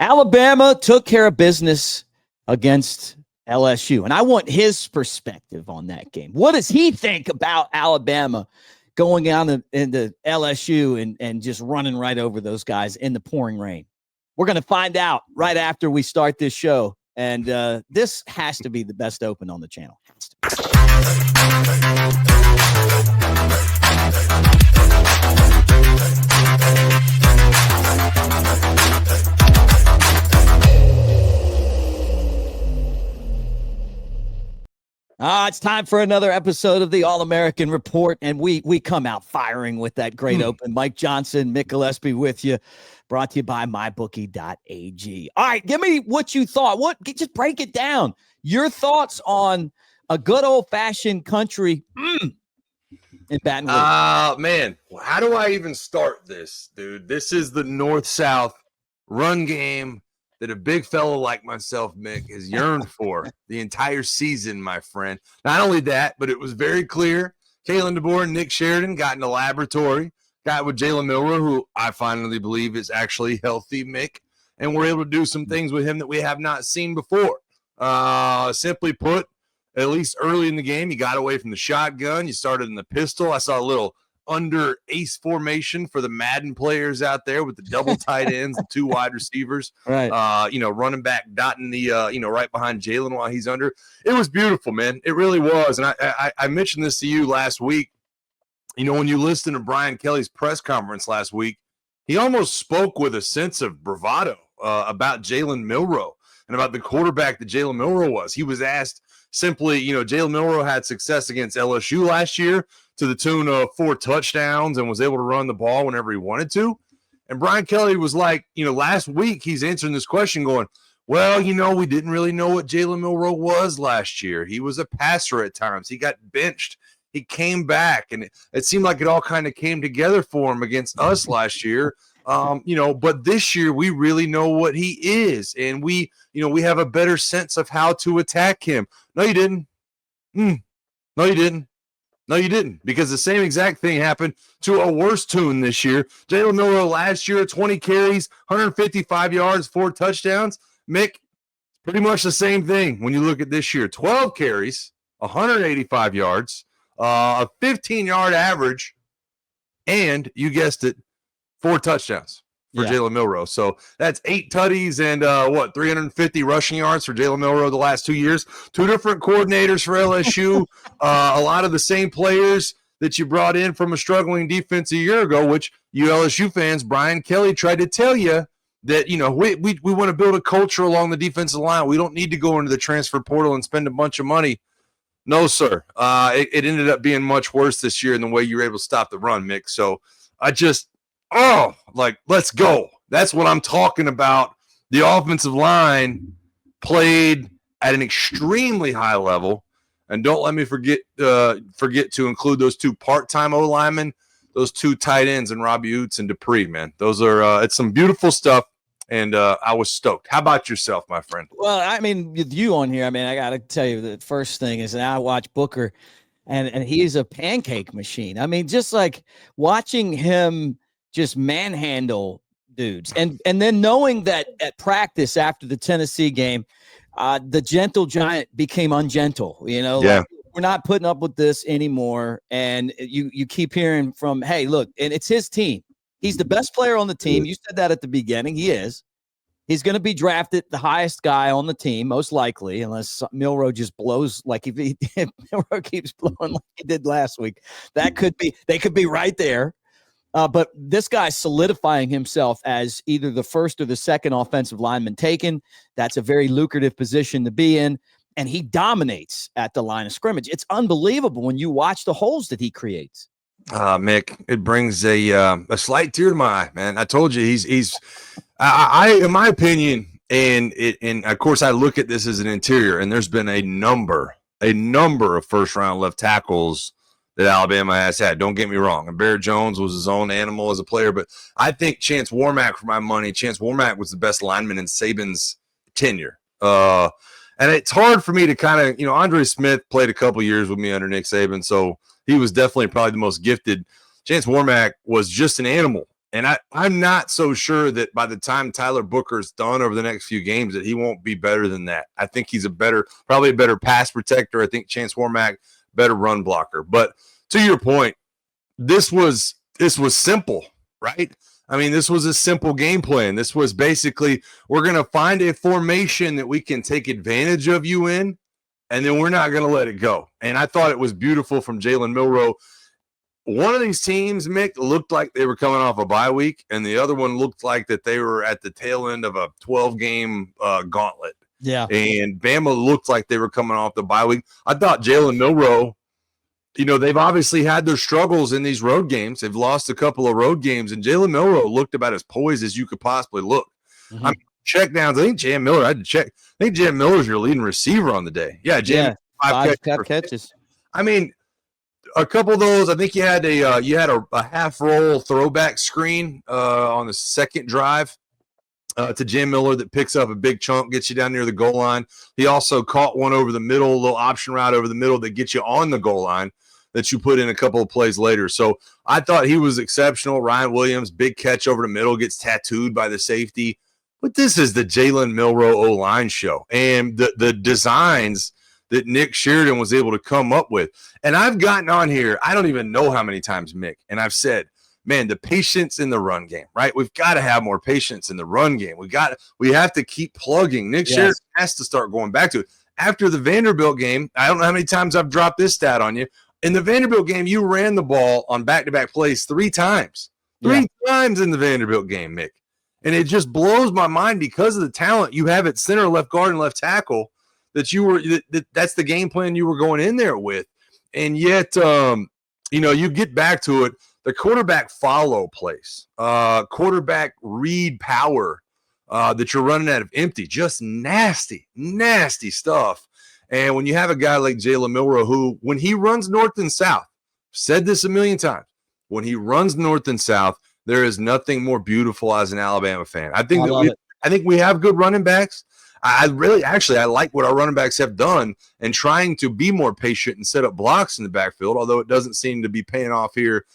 Alabama took care of business against LSU, and I want his perspective on that game. What does he think about Alabama going down into LSU and just running right over those guys in the pouring rain? We're going to find out right after we start this show, and this has to be the best open on the channel. It's time for another episode of the All-American Report, and we come out firing with that great open. Mike Johnson, Mick Gillispie with you, brought to you by mybookie.ag. All right, give me what you thought. Just break it down. Your thoughts on a good old-fashioned country in Baton Rouge. Man, how do I even start this, dude? This is the North-South run game that a big fellow like myself, Mick, has yearned for the entire season, my friend. Not only that, but it was very clear. Kalen DeBoer and Nick Sheridan got in the laboratory, got with Jalen Milroe, who I finally believe is actually healthy, Mick, and we're able to do some things with him that we have not seen before. Simply put, at least early in the game, you got away from the shotgun. You started in the pistol. I saw a little under ace formation for the Madden players out there with the double tight ends, the two wide receivers, right? Running back dotting the, right behind Jalen while he's under. It was beautiful, man. It really was. And I mentioned this to you last week. When you listened to Brian Kelly's press conference last week, he almost spoke with a sense of bravado about Jalen Milroe and about the quarterback that Jalen Milroe was. He was asked simply, Jalen Milroe had success against LSU last year to the tune of 4 touchdowns and was able to run the ball whenever he wanted to. And Brian Kelly was like, last week he's answering this question going, well, we didn't really know what Jalen Milroe was last year. He was a passer at times. He got benched. He came back, and it seemed like it all kind of came together for him against us last year. But this year we really know what he is, and we have a better sense of how to attack him. No, you didn't. No, you didn't. No, you didn't, because the same exact thing happened to a worse tune this year. Jalen Milroe last year, 20 carries, 155 yards, 4 touchdowns. Mick, pretty much the same thing when you look at this year. 12 carries, 185 yards, a 15-yard average, and you guessed it, 4 touchdowns for Jalen Milroe. So that's 8 tutties and 350 rushing yards for Jalen Milroe the last 2 years. 2 different coordinators for LSU. A lot of the same players that you brought in from a struggling defense a year ago, which you LSU fans, Brian Kelly tried to tell you that, we want to build a culture along the defensive line. We don't need to go into the transfer portal and spend a bunch of money. No, sir. It ended up being much worse this year in the way you were able to stop the run, Mick. So let's go. That's what I'm talking about. The offensive line played at an extremely high level. And don't let me forget to include those 2 part-time O-linemen, those 2 tight ends, and Robbie Oots and Dupree, man. Those are it's some beautiful stuff, and I was stoked. How about yourself, my friend? Well, I mean, with you on here, I got to tell you, the first thing is that I watch Booker, and he's a pancake machine. Just like watching him just manhandle dudes. And then knowing that at practice after the Tennessee game, the gentle giant became ungentle, like, we're not putting up with this anymore. And you keep hearing from, hey, look, and it's his team. He's the best player on the team. You said that at the beginning. He is. He's going to be drafted the highest guy on the team, most likely, unless Milroe just blows if Milroe keeps blowing like he did last week. They could be right there. But this guy's solidifying himself as either the first or the second offensive lineman taken. That's a very lucrative position to be in, and he dominates at the line of scrimmage. It's unbelievable when you watch the holes that he creates. Mick, it brings a slight tear to my eye, man. I told you he's in my opinion, and of course I look at this as an interior, and there's been a number of first-round left tackles that Alabama has had. Don't get me wrong. And Bear Jones was his own animal as a player, but I think Chance Warmack, for my money, Chance Warmack was the best lineman in Saban's tenure. And it's hard for me to kind of, Andre Smith played a couple years with me under Nick Saban, so he was definitely probably the most gifted. Chance Warmack was just an animal And I'm not so sure that by the time Tyler Booker's done over the next few games that he won't be better than that. I think he's probably a better pass protector. I think Chance Warmack, better run blocker. But to your point, this was simple, right? I mean, this was a simple game plan. This was basically, we're going to find a formation that we can take advantage of you in, and then we're not going to let it go. And I thought it was beautiful from Jalen Milroe. One of these teams, Mick, looked like they were coming off a bye week, and the other one looked like that they were at the tail end of a 12-game gauntlet. Yeah. And Bama looked like they were coming off the bye week. I thought Jalen Milroe, they've obviously had their struggles in these road games. They've lost a couple of road games, and Jalen Milroe looked about as poised as you could possibly look. Mm-hmm. I mean, check downs. I think Jalen Miller, I had to check. I think Jalen Miller is your leading receiver on the day. Yeah, Jalen, five catches. I mean, a couple of those. I think you had a half roll throwback screen on the second drive to Jam Miller that picks up a big chunk, gets you down near the goal line. He also caught one over the middle, a little option route over the middle that gets you on the goal line that you put in a couple of plays later. So I thought he was exceptional. Ryan Williams, big catch over the middle, gets tattooed by the safety. But this is the Jalen Milroe O-line show. And the designs that Nick Sheridan was able to come up with. And I've gotten on here, I don't even know how many times, Mick, and I've said, man, the patience in the run game, right? We've got to have more patience in the run game. We have to keep plugging. Nick Sheridan has to start going back to it. After the Vanderbilt game, I don't know how many times I've dropped this stat on you. In the Vanderbilt game, you ran the ball on back-to-back plays 3 times. 3 times in the Vanderbilt game, Mick. And it just blows my mind because of the talent you have at center, left guard, and left tackle that's the game plan you were going in there with. And yet, you get back to it, the quarterback follow place, quarterback read power that you're running out of empty, just nasty, nasty stuff. And when you have a guy like Jalen Milroe, who, when he runs north and south, said this a million times, when he runs north and south, there is nothing more beautiful as an Alabama fan. I think we have good running backs. I like what our running backs have done and trying to be more patient and set up blocks in the backfield, although it doesn't seem to be paying off here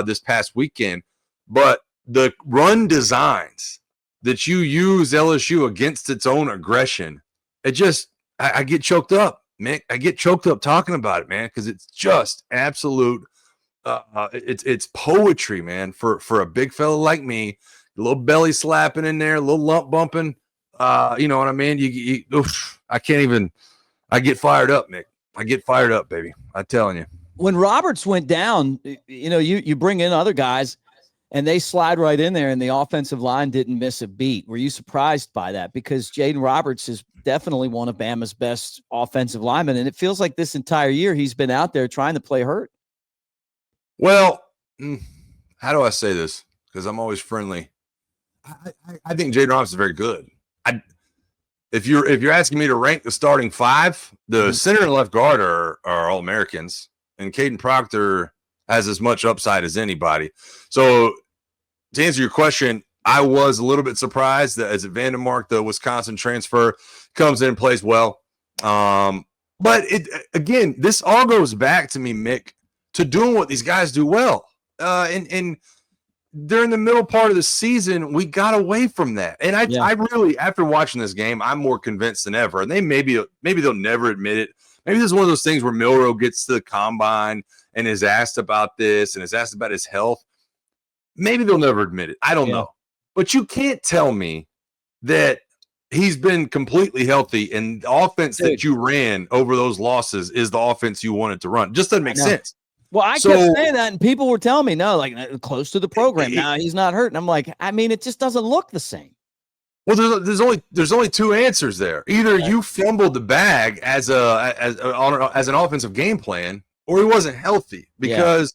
this past weekend. But the run designs that you use LSU against its own aggression, I get choked up, Mick. I get choked up talking about it, man, because it's just absolute it's poetry, man, for a big fella like me. A little belly slapping in there, a little lump bumping. You know what I mean? I can't even. I get fired up, Mick. I get fired up, baby. I'm telling you. When Roberts went down, you bring in other guys, and they slide right in there, and the offensive line didn't miss a beat. Were you surprised by that? Because Jaden Roberts is definitely one of Bama's best offensive linemen, and it feels like this entire year he's been out there trying to play hurt. Well, how do I say this? Because I'm always friendly. I think Jaden Roberts is very good. If you're asking me to rank the starting 5, the center and left guard are all Americans, and Caden Proctor has as much upside as anybody. So to answer your question, I was a little bit surprised that as Vandermark, the Wisconsin transfer, comes in and plays well. But again, this all goes back to me, Mick, to doing what these guys do well. And during the middle part of the season, we got away from that. And I really, after watching this game, I'm more convinced than ever. And they maybe they'll never admit it. Maybe this is one of those things where Milroe gets to the combine and is asked about this and is asked about his health. Maybe they'll never admit it. I don't know. But you can't tell me that he's been completely healthy and the offense that you ran over those losses is the offense you wanted to run. Just doesn't make sense. Well, I kept saying that, and people were telling me, no, like close to the program. Now he's not hurt. And I'm like, I mean, it just doesn't look the same. Well, there's only 2 answers there. Either you fumbled the bag as an offensive game plan, or he wasn't healthy. Because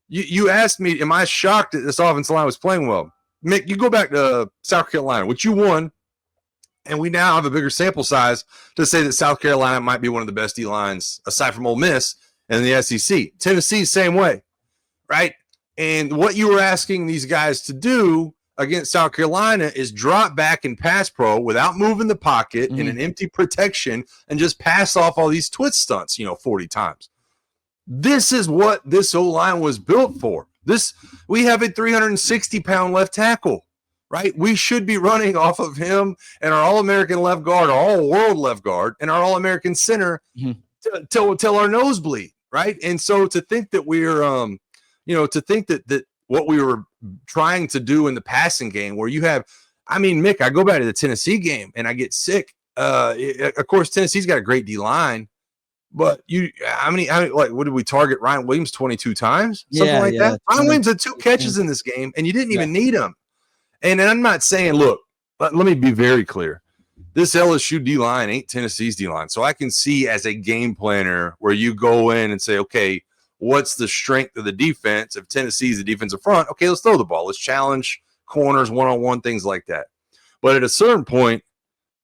you asked me, am I shocked that this offensive line was playing well? Mick, you go back to South Carolina, which you won, and we now have a bigger sample size to say that South Carolina might be one of the best D-lines, aside from Ole Miss, in the SEC. Tennessee, same way, right? And what you were asking these guys to do against South Carolina is drop back and pass pro without moving the pocket in an empty protection and just pass off all these twist stunts, 40 times. This is what this O-line was built for. We have a 360-pound left tackle, right? We should be running off of him and our All-American left guard, our All-World left guard, and our All-American center till our nose bleed, right? And so to think that we're, to think that what we were trying to do in the passing game, where you have, I mean, Mick, I go back to the Tennessee game and I get sick. Of course, Tennessee's got a great D-line, but what did we target Ryan Williams 22 times? Something like that. Ryan Williams had 2 catches in this game, and you didn't even need him. And I'm not saying, look, let me be very clear. This LSU D-line ain't Tennessee's D-line. So I can see as a game planner where you go in and say, okay, what's the strength of the defense? If Tennessee's the defensive front, okay, let's throw the ball. Let's challenge corners, one-on-one, things like that. But at a certain point,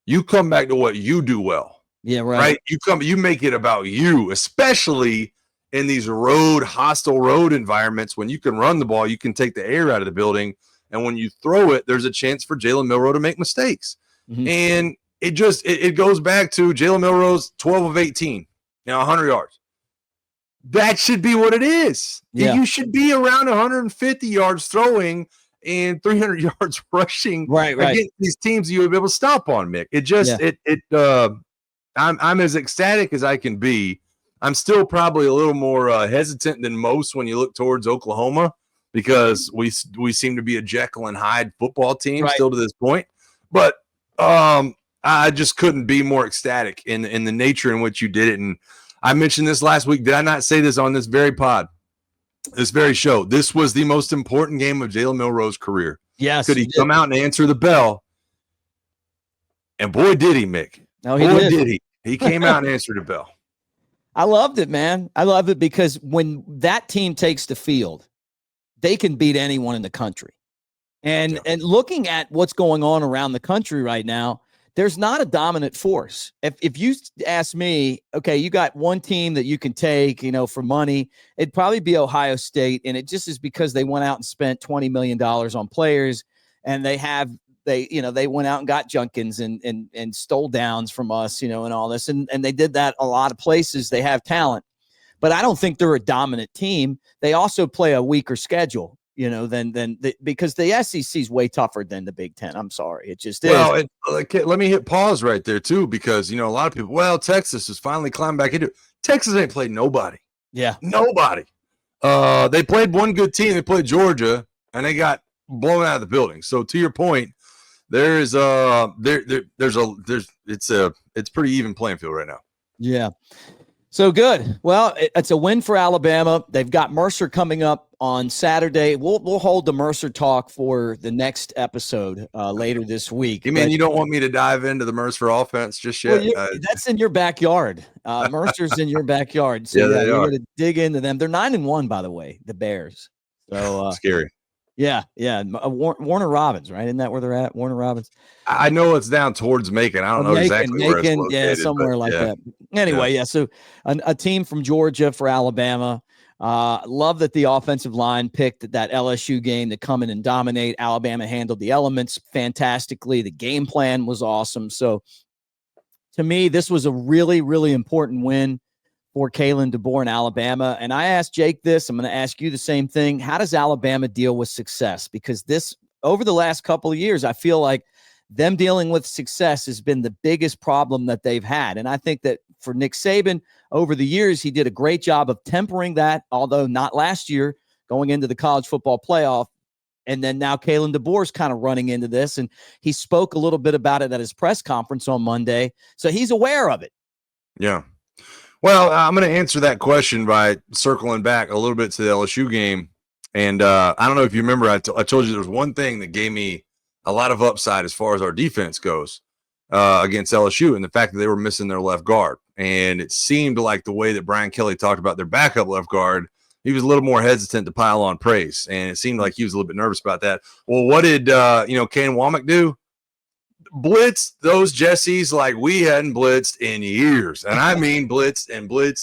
you come back to what you do well. Yeah, right. You make it about you, especially in these hostile road environments. When you can run the ball, you can take the air out of the building. And when you throw it, there's a chance for Jalen Milroe to make mistakes. Mm-hmm. And it goes back to Jalen Milroe's 12 of 18, 100 yards. That should be what it is. Yeah. You should be around 150 yards throwing and 300 yards rushing against these teams you would be able to stop on, Mick. I'm as ecstatic as I can be. I'm still probably a little more hesitant than most when you look towards Oklahoma, because we seem to be a Jekyll and Hyde football team still to this point. But I just couldn't be more ecstatic in the nature in which you did it. And I mentioned this last week. Did I not say this on this very pod, this very show? This was the most important game of Jalen Milroe's career. Yes. Could he come out and answer the bell? And boy, did he, Mick. No, did he. He came out and answered the bell. I loved it, man. I love it because when that team takes the field, they can beat anyone in the country. And looking at what's going on around the country right now, there's not a dominant force. If you ask me, okay, you got one team that you can take, for money, it'd probably be Ohio State. And it just is because they went out and spent $20 million on players, and they went out and got Junkins and stole downs from us, and all this. And they did that a lot of places. They have talent, but I don't think they're a dominant team. They also play a weaker schedule. Because the SEC is way tougher than the Big Ten. I'm sorry. It just is. Well, let me hit pause right there, too, because, a lot of people, Texas has finally climbed back into it. Texas ain't played nobody. Yeah. Nobody. They played one good team. They played Georgia, and they got blown out of the building. So, to your point, it's pretty even playing field right now. Yeah. So good. Well, it's a win for Alabama. They've got Mercer coming up on Saturday. We'll hold the Mercer talk for the next episode later this week. You mean you don't want me to dive into the Mercer offense just yet? Well, that's in your backyard. Mercer's in your backyard. So you're going to dig into them. They're 9-1, by the way, the Bears. So scary. Yeah. Warner Robins, right? Isn't that where they're at? Warner Robins. I know it's down towards Macon. I don't know exactly where it's located. Yeah, somewhere like that. Anyway, so a team from Georgia for Alabama. Love that the offensive line picked that LSU game to come in and dominate. Alabama handled the elements fantastically. The game plan was awesome. So to me, this was a really, really important win for Kalen DeBoer in Alabama. And I asked Jake this. I'm going to ask you the same thing. How does Alabama deal with success? Because over the last couple of years, I feel like them dealing with success has been the biggest problem that they've had. And I think that for Nick Saban, over the years, he did a great job of tempering that, although not last year, going into the college football playoff. And then now Kalen DeBoer's kind of running into this, and he spoke a little bit about it at his press conference on Monday. So he's aware of it. Yeah. Well, I'm going to answer that question by circling back a little bit to the LSU game. And I don't know if you remember, I told you there was one thing that gave me a lot of upside as far as our defense goes against LSU, and the fact that they were missing their left guard. And it seemed like the way that Brian Kelly talked about their backup left guard, he was a little more hesitant to pile on praise. And it seemed like he was a little bit nervous about that. Well, what did, Kane Warmack do? Blitzed those Jessies like we hadn't blitzed in years. And I mean blitzed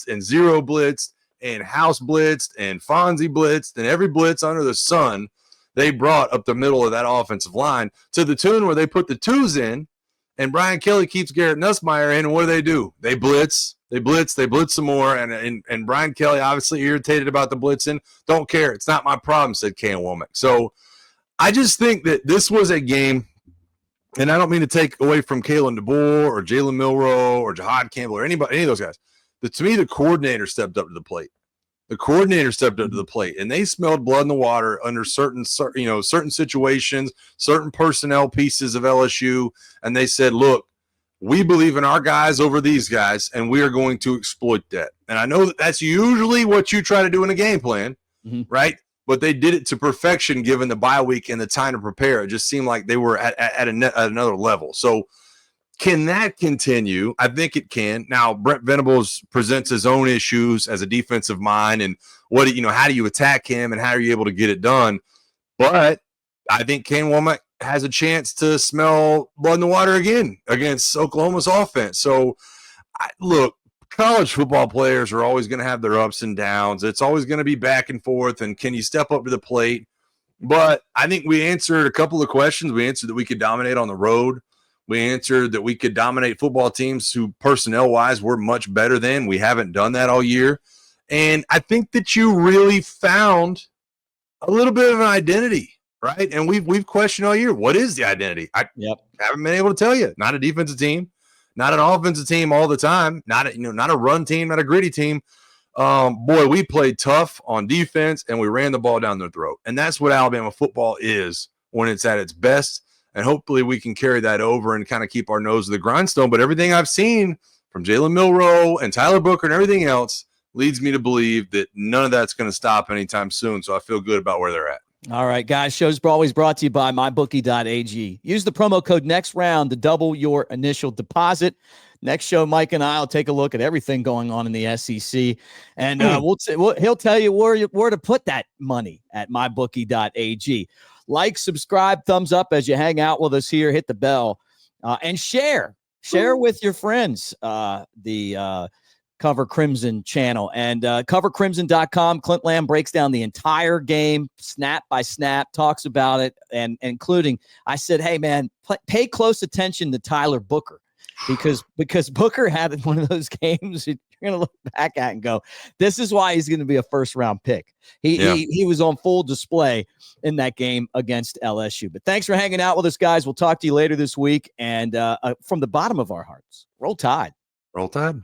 and zero blitzed and house blitzed and Fonzie blitzed and every blitz under the sun they brought up the middle of that offensive line to the tune where they put the twos in, and Brian Kelly keeps Garrett Nussmeier in, and what do? They blitz They blitz some more, and Brian Kelly obviously irritated about the blitzing. Don't care. It's not my problem, said Ken Womack. So I just think that this was a game, and I don't mean to take away from Kalen DeBoer or Jalen Milroe or Jahad Campbell or any of those guys. But to me, the coordinator stepped up to the plate. The coordinator stepped up to the plate, and they smelled blood in the water under certain situations, certain personnel pieces of LSU, and they said, look, we believe in our guys over these guys, and we are going to exploit that. And I know that that's usually what you try to do in a game plan, right? But they did it to perfection given the bye week and the time to prepare. It just seemed like they were at another level. So can that continue? I think it can. Now, Brent Venables presents his own issues as a defensive mind, and how do you attack him and how are you able to get it done? But I think Ken Womack has a chance to smell blood in the water again against Oklahoma's offense. So, look, college football players are always going to have their ups and downs. It's always going to be back and forth, and can you step up to the plate? But I think we answered a couple of questions. We answered that we could dominate on the road. We answered that we could dominate football teams who personnel-wise we're much better than. We haven't done that all year. And I think that you really found a little bit of an identity, right? And we've questioned all year, what is the identity? I haven't been able to tell you. Not a defensive team, not an offensive team all the time, not a run team, not a gritty team. Boy, we played tough on defense, and we ran the ball down their throat. And that's what Alabama football is when it's at its best. And hopefully we can carry that over and kind of keep our nose to the grindstone. But everything I've seen from Jalen Milroe and Tyler Booker and everything else leads me to believe that none of that's going to stop anytime soon. So I feel good about where they're at. All right, guys. Show's always brought to you by mybookie.ag. Use the promo code NEXTROUND to double your initial deposit. Next show, Mike and I will take a look at everything going on in the SEC, and he'll tell you where to put that money at mybookie.ag. Like, subscribe, thumbs up as you hang out with us here. Hit the bell and share with your friends the Cover Crimson channel and covercrimson.com. Clint Lamb breaks down the entire game, snap by snap, talks about it, and including, I said, hey, man, pay close attention to Tyler Booker because Booker had one of those games you're going to look back at and go, this is why he's going to be a first-round pick. He was on full display in that game against LSU. But thanks for hanging out with us, guys. We'll talk to you later this week. And from the bottom of our hearts, roll Tide. Roll Tide.